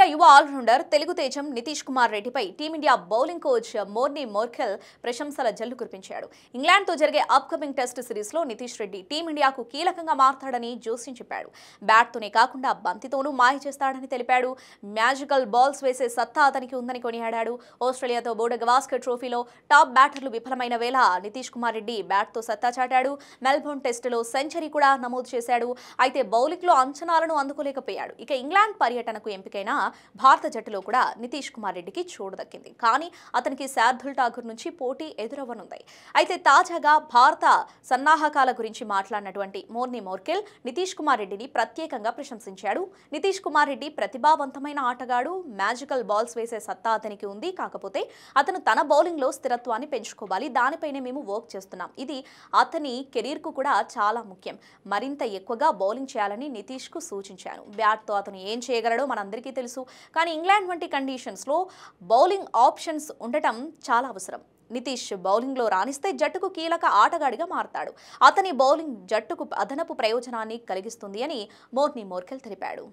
Team India యువ allrounder Telugu తేజం నితీష్ కుమార్ రెడ్డిపై team India bowling coach Morne Morkel ప్రశంసల జల్లు కురిపించాడు. ఇంగ్లాండ్తో జరిగే అప్కమింగ్ టెస్ట్ సిరీస్లో నితీష్ రెడ్డి టీమిండియాకు కీలకంగా మారతాడని జోస్యం చెప్పాడు. బ్యాట్తోనే కాకుండా బంతితోనూ మాయ చేస్తాడని తెలిపాడు. మ్యాజికల్ బాల్స్ వేసే సత్తా అతనికి ఉందని కొనియాడాడు. ఆస్ట్రేలియాతో బోర్డర్-గవాస్కర్ ట్రోఫీలో టాప్ బ్యాటర్లు విఫలమైన వేళ నితీష్ కుమార్ రెడ్డి బ్యాట్తో సత్తా చాటాడు. మెల్బోర్న్ టెస్టులో సెంచరీ కూడా నమోదు చేశాడు. అయితే బౌలింగ్లో అంచనాలను అందుకోలేకపోయాడు. ఇక ఇంగ్లాండ్ పర్యటనకు ఎంపికైన భారత జట్టులో కూడా నితీష్ కుమార్ రెడ్డికి చోటు దక్కింది. కానీ అతనికి శార్దుల్ ఠాకూర్ నుంచి పోటీ ఎదురవ్వనుంది. అయితే తాజాగా భారత సన్నాహకాల గురించి మాట్లాడినటువంటి మోర్నీ మోర్కెల్ నితీష్ కుమార్ రెడ్డిని ప్రత్యేకంగా ప్రశంసించాడు. నితీష్ కుమార్ రెడ్డి ప్రతిభావంతమైన ఆటగాడు. మ్యాజికల్ బాల్స్ వేసే సత్తా అతనికి ఉంది. కాకపోతే అతను తన బౌలింగ్లో స్థిరత్వాన్ని పెంచుకోవాలి. దానిపైనే మేము వర్క్ చేస్తున్నాం. ఇది అతని కెరీర్కు కూడా చాలా ముఖ్యం. మరింత ఎక్కువగా బౌలింగ్ చేయాలని నితీష్కు సూచించాను. బ్యాట్తో అతను ఏం చేయగలడో మనందరికీ తెలుసు. కానీ ఇంగ్లాండ్ వంటి కండిషన్స్లో బౌలింగ్ ఆప్షన్స్ ఉండటం చాలా అవసరం. నితీష్ బౌలింగ్లో రాణిస్తే జట్టుకు కీలక ఆటగాడిగా మారతాడు. అతని బౌలింగ్ జట్టుకు అదనపు ప్రయోజనాన్ని కలిగిస్తుంది అని మోర్నీ మోర్కెల్ తెలిపాడు.